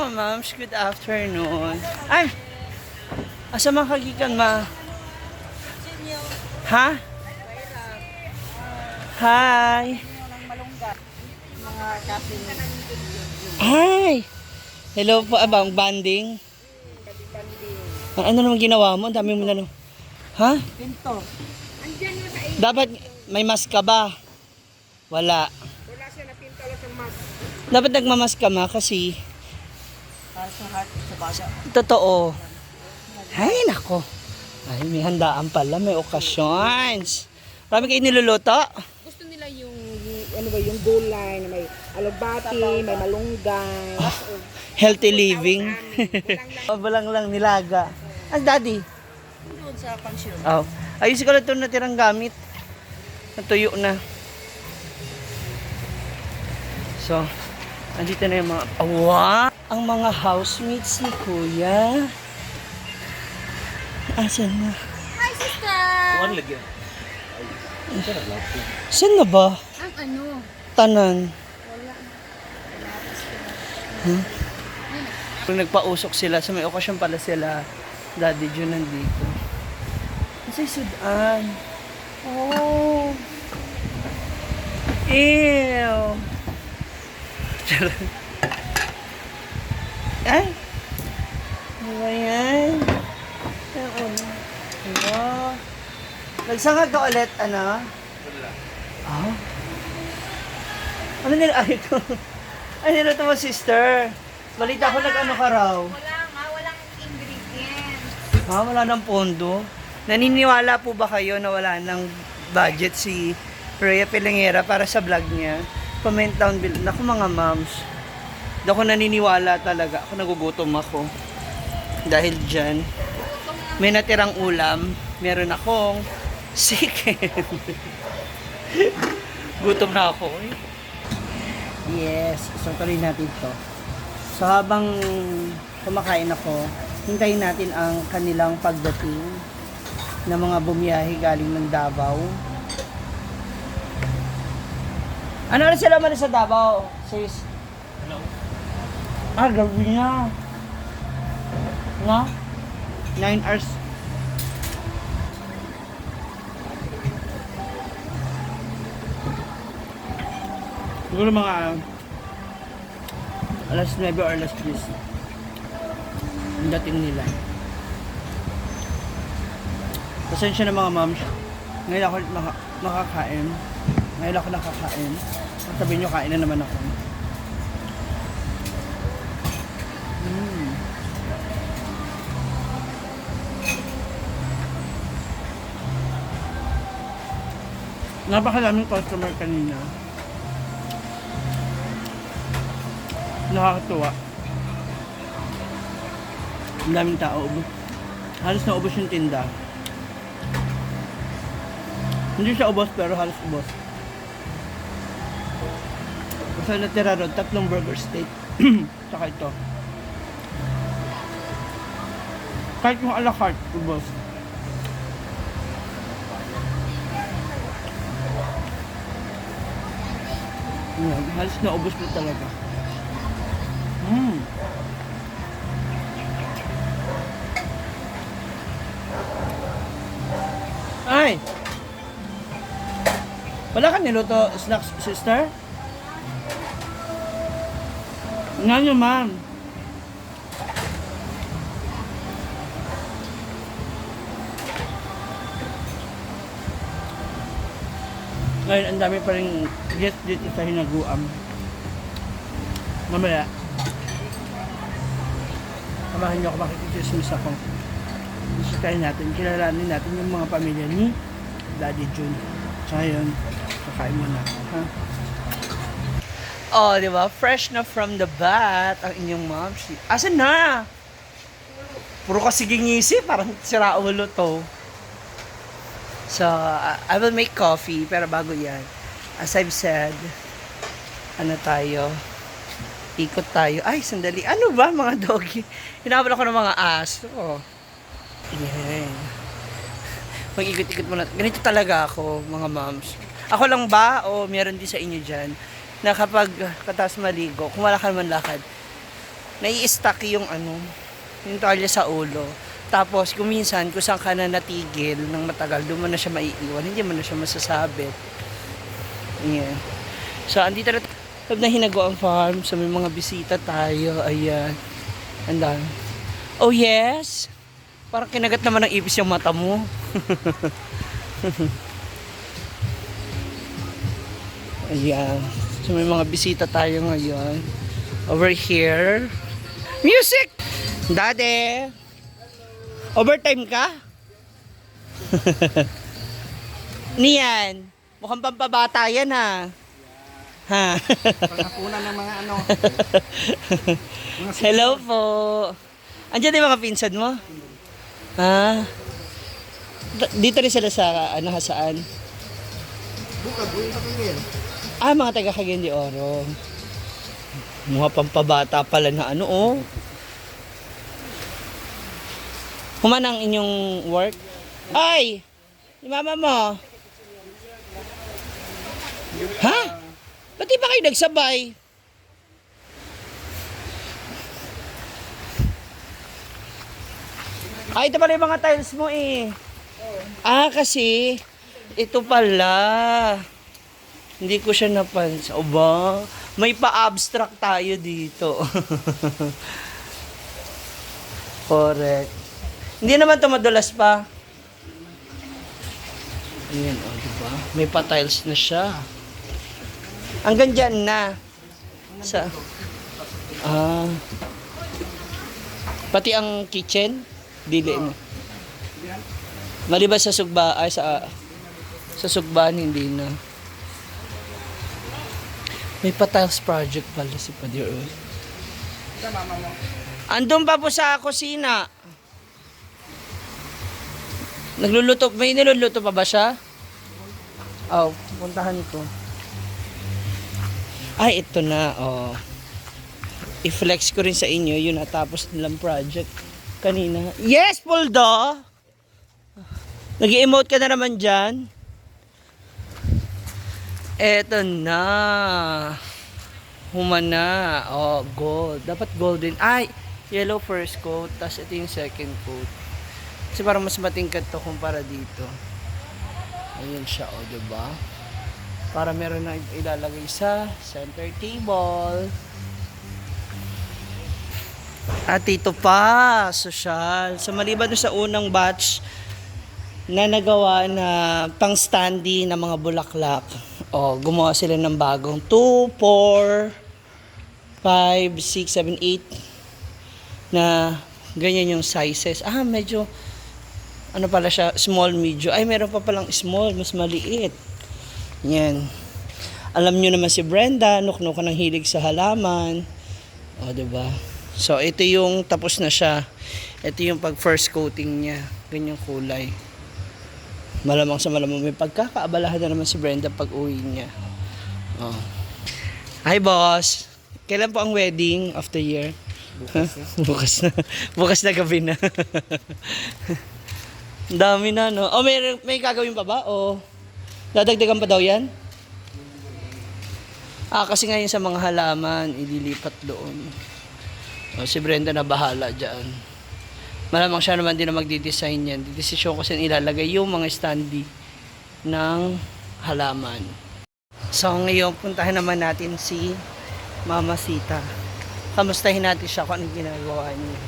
ma'ams. Good afternoon. Ay! Asa man kagikan, ma? Ha? Hi! Hi! Hello po, abang banding. Ano naman ginawa mo? Ang dami mo na no. Ha? Pinto. Dapat may mask ka ba? Wala. Wala siya na pinto lang sa mas. Dapat nagmamask ka ma kasi Para sa heart sa baga. totoo. Ay, nako. Ay, may handaan pala. May occasions. Marami kayo niluluto? Gusto nila yung ano ba yung gulay na may alugbati, may malunggay. Healthy living. Balang lang nilaga. As daddy? Doon sa pansyon. Oh. Ayusin ko lang ito natirang gamit. Natuyo na. So, andito na yung mga... Wow! Ang mga housemates ni Kuya. Asan na? Hi, sister! lagi. Saan na ba? Ang ano? Tanan. Wala. Kung nagpausok sila, sa may okasyon pala sila, Daddy Jun nandito. Kasi sudan. Oh. Ew. Charot. Ay. Ano ba yan? Ano? Nagsangag ka ulit, ano? Ah? Ano nila? Ay, ito. Ay, niluto mo, sister. Balita ko nag-ano ka raw. Wala nga, walang ingredients. Ha? Wala ng pondo? Naniniwala po ba kayo na wala ng budget si Rhea Pelengera para sa vlog niya? Comment down below. Naku mga moms. Hindi ako naniniwala talaga. Ako nagugutom ako. Dahil dyan, may natirang ulam. Meron akong chicken. Gutom na ako. Eh. Yes. So, tuloy natin to. So, habang kumakain ako, hintayin natin ang kanilang pagdating ng mga bumiyahe galing ng Davao. Ano oras sila man sa Davao, sis? Hello? Ah, gabi na. Nga? 9 hours. Siguro mga alas 9 or alas 10 ang dating nila. Pasensya na mga moms. Ngayon ako nakakain. Ngayon ako nakakain. Sabihin nyo, kain na naman ako. Napakalaming customer kanina. Nakakatuwa. Ang daming tao. Halos naubos yung tinda. Hindi siya ubos pero halos ubos. Kasi natira ron, 3 burger steak. Tsaka ito. Kahit yung a la carte, ubos. Yan, halos naubos mo talaga. Ay! Wala ka niluto snacks, sister? Nga nyo, ma'am. Ngayon, ang dami pa rin guest dito sa Hinaguam. Mamaya. Samahan niyo ako, makikichismis ako. Bisitahin natin, kilalanin natin yung mga pamilya ni Daddy Jun. So, ngayon, kakain muna ako, ha? Oh, di ba? Fresh na from the bat ang inyong mom. Asan na? Puro kasi gingisi, parang sira ulo to. So, I will make coffee, pero bago yan, as I've said, ano tayo, ikot tayo. Ay, sandali. Ano ba, mga doggy? Hinabal ako ng mga aso. Yan. Mag-ikot-ikot muna. Ganito talaga ako, mga moms. Ako lang ba, o meron din sa inyo dyan, na kapag kataas maligo, kung wala ka naman lakad, nai-stuck yung yung talya sa ulo. Tapos, kung minsan, kung saan ka na natigil ng matagal, doon mo na siya maiiwan, hindi mo na siya masasabit. Ayan. So, andito na Hinagoang Farm. So, may mga bisita tayo. Ayan. Andan. Oh, yes! Parang kinagat naman ng ipis yung mata mo. Ayan. So, may mga bisita tayo ngayon. Over here. Music! Daddy! Overtime ka? Niyan. Mukhang pampabata yan ha. Ha? Pangapunan ng mga ano. Hello po. Andiyan yung mga pinsan mo? Ha? Dito rin sila sa saan? Bukag, buhay sa kagil. Mga taga Cagayan de Oro. Mga pampabata pala na oh. Human ang inyong work? Ay! Yung mama mo? Ha? Ba't di ba kayo nagsabay? Ito pala yung mga tiles mo eh. Kasi ito pala. Hindi ko siya napansin. Oba, may pa-abstract tayo dito. Correct. Hindi naman ito madulas pa. Ayan, diba? May pa-tiles na siya. Hanggang dyan na. Pati ang kitchen, dili na. Maliban sa sugba, sa sugban, hindi na. May pa-tiles project pala si Padir. Andun pa po sa kusina. Nagluluto, may niluluto pa ba siya? Puntahan ko. Ito na, I-flex ko rin sa inyo, yun natapos nilang project kanina. Yes, Poldo! Nag-emote ka na naman dyan. Eto na. Humana. Gold. Dapat golden. Yellow first coat, tas ito yung second coat. Kasi parang mas matingkad to kumpara dito. Ayan siya, diba? Para meron na ilalagay sa center table. At ito pa, social. So maliban sa unang batch na nagawa na pang standee na mga bulaklak, gumawa sila ng bagong 2, 4, 5, 6, 7, 8 na ganyan yung sizes. Medyo pala siya, small, medium. Meron pa palang small, mas maliit. Yan. Alam nyo naman si Brenda, nuknukan ng hilig sa halaman. Diba? So, ito yung tapos na siya. Ito yung pag first coating niya. Ganyang kulay. Malamang sa malamang may pagkakaabalahan na naman si Brenda pag uwi niya. Hi, boss. Kailan po ang wedding of the year? Bukas na. Bukas na gabi na. Dami na, no? May gagawin pa ba? Dadagdagan pa daw yan? Kasi ngayon sa mga halaman, ililipat doon. Si Brenda na bahala dyan. Malamang siya naman din na magdi-design yan. Didesisyon ko saan ilalagay yung mga standee ng halaman. So ngayon, puntahan naman natin si Mama Sita. Kamustahin natin siya kung anong ginagawa niya.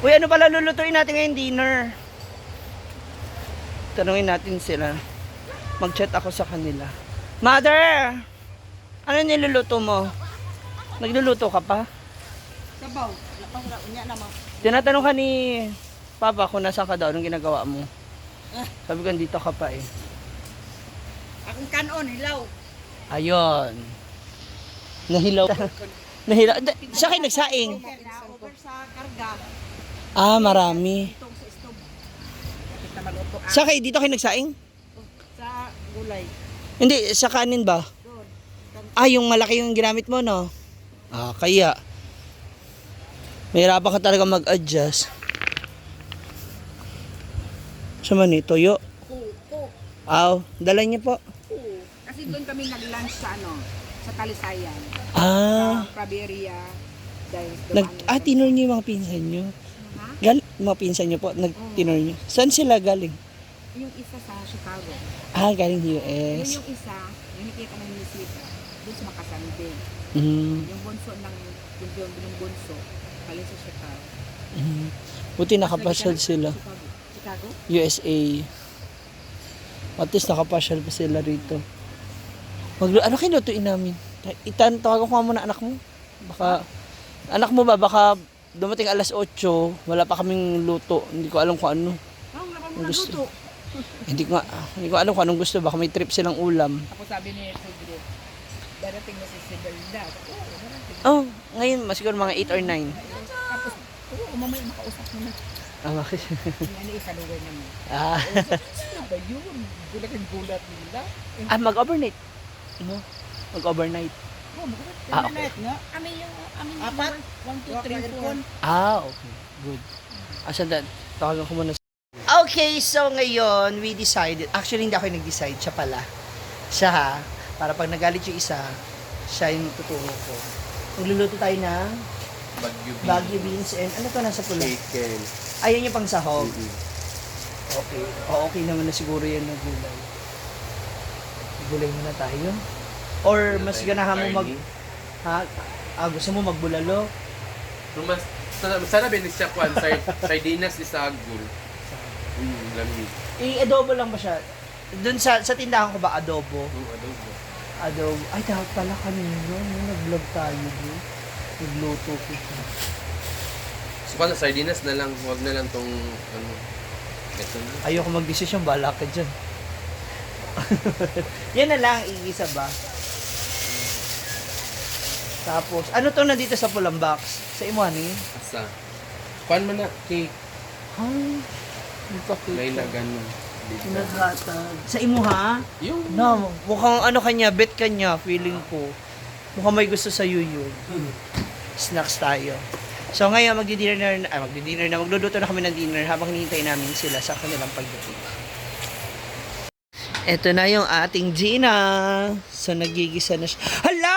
Uy, ano pala lulutuin natin ngayong dinner? Tanungin natin sila. Mag-chat ako sa kanila. Mother! Ano niluluto mo? Nagluluto ka pa? Sabaw. Unya naman. Tinatanong ka ni Papa kung nasaan ka daw, anong ginagawa mo? Sabi ko, dito ka pa eh. Akong kanon, hilaw. Ayun. Nahilaw. Nahilaw. Siya kayo nagsaing? Over sa karga. Marami. Itong sa stove. Kita maluto. Siya kayo, dito kayo nagsaing? Sa gulay. Hindi, sa kanin ba? Doon. Yung malaki yung ginamit mo, no? Kaya. Mahirapan ka talaga mag-adjust. Sa man toyo? Dala niya po. Kasi doon kami nag-lunch sa sa Talisayan. Ah. Sa Praberia. Dahil Tinor niyo yung mga pinsan niyo. Ha? Mga pinsan niyo po, nag-tinor niyo. Saan sila galing? Yung isa sa Chicago. Galing Yun US. yung isa, yung nakita ng music, doon sa Makasande. Mm. Yung bunso ng, yung bunso, galing sa Chicago. Buti nakapasyal sila. Chicago? USA. At least nakapasyal pa sila rito. Ano kinutuin namin? Tawagan ko nga muna anak mo. Baka, anak mo ba, baka dumating alas 8, wala pa kaming luto. Hindi ko alam kung ano. Wala pa Ang mo gusto. naluto. Hindi ko alam kung anong gusto. Baka may trip silang ulam. Ako sabi ni Pedro, darating na si Sibelda. Oo, darating. Oh, ngayon, siguro mga 8 or 9. Tapos, mamaya makausap mo na. Bakit? Yung ano, isalugan naman. Sino ba yun? Gulat nila. Mag-overnight. No? Mag-overnight. Oh, magkakaroon. Okay. nga. Amin apat? 1, 2, 3, 4. Okay. Good. Sandali. Tawagan ko muna. Okay, so ngayon, we decided. Actually, hindi ako yung nag-decide. Siya pala. Siya ha. Para pag nagalit yung isa, siya yung tuturo ko. Magluluto tayo ng Baguio beans and ano to nasa pula? Chicken. Ayun yung pang sahog. Okay. Okay naman na siguro yan na gulay. Gulay muna tayo. Or mas ganahan mo gusto mo magbulalo? Mas sana benis siya kwan sardinas isagul. Lami. I-adobo lang ba siya? Doon sa tindahan ko ba adobo? Adobo. Adobo. Ay, dapat pala kanina. Nag-vlog tayo doon. Nagluto ko siya. So kung sardinas na lang, wag na lang tong ito na. Ayoko mag-desisyon, bala ka dyan. Yan na lang, iisa ba? Tapos, ano to na dito sa pulang box? Sa imo, ano yun? Asa. Kwan man na cake. Ay, nagpakita. May ganun. Naghatag. Sa imo, ha? Yung No, mukhang ano kanya, bet kanya, feeling ko. Mukhang may gusto sa yuyo. Snacks tayo. So ngayon, magluluto na kami ng dinner habang hinihintay namin sila sa kanilang pagdating. Ito na yung ating Gina. So nagigisa na siya. Hala!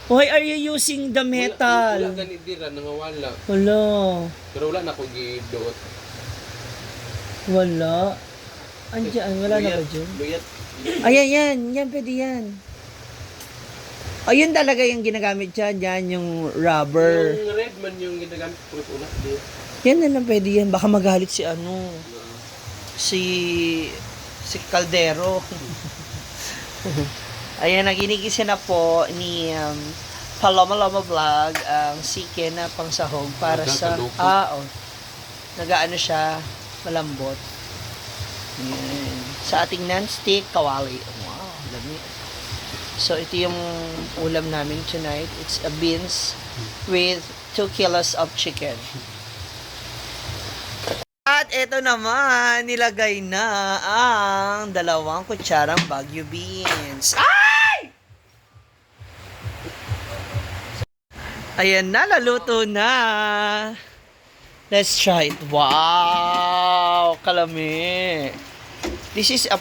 Why are you using the metal? Wala ganit dira, nangawala. Wala. Pero wala na ko giduot. Wala. Andiyan, wala na ba dyan? Luyat. Ayan, yan, pwede yan. Ayun talaga yung ginagamit dyan, yan yung rubber. Yung red man yung ginagamit ko ulat din. Yan na lang pwede yan, baka magalit si si Caldero. Ayan, naginigisa na po ni Paloma Loma Vlog ang sike na pangsahog para sa nagaano siya, malambot. Ayan. Sa ating non-stick kawali. Wow, dami. So ito yung ulam namin tonight. It's a beans with 2 kilos of chicken. At ito naman, nilagay na ang 2 kutsarang Baguio beans. Ay! Ayan na, naluto na. Let's try it. Wow! Kalami. This is a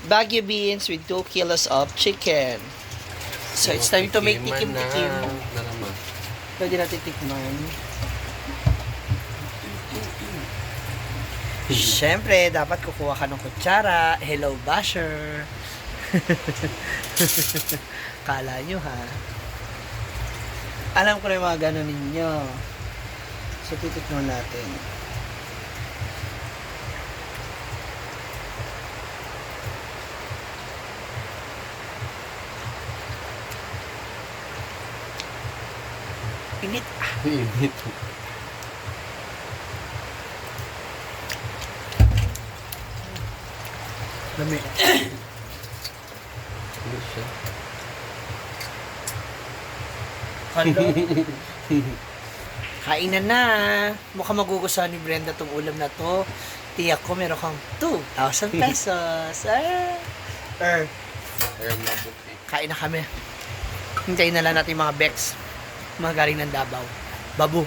Baguio beans with 2 kilos of chicken. So it's time to make tikim-tikim. Pwede natin tikman. Siyempre, dapat kukuha ka ng kutsara. Hello, basher. Kala nyo, ha? Alam ko na yung mga gano'n ninyo. So, titikman natin. Init. Init. Dami. Ano siya? Hello. Kainan na. Mukhang magugustuhan ni Brenda tong ulam na to. Tiyak ko meron kang 2,000 pesos. Kain na kami. Hintayin na lang natin yung mga Bex. Mga galing ng Davao. Babu.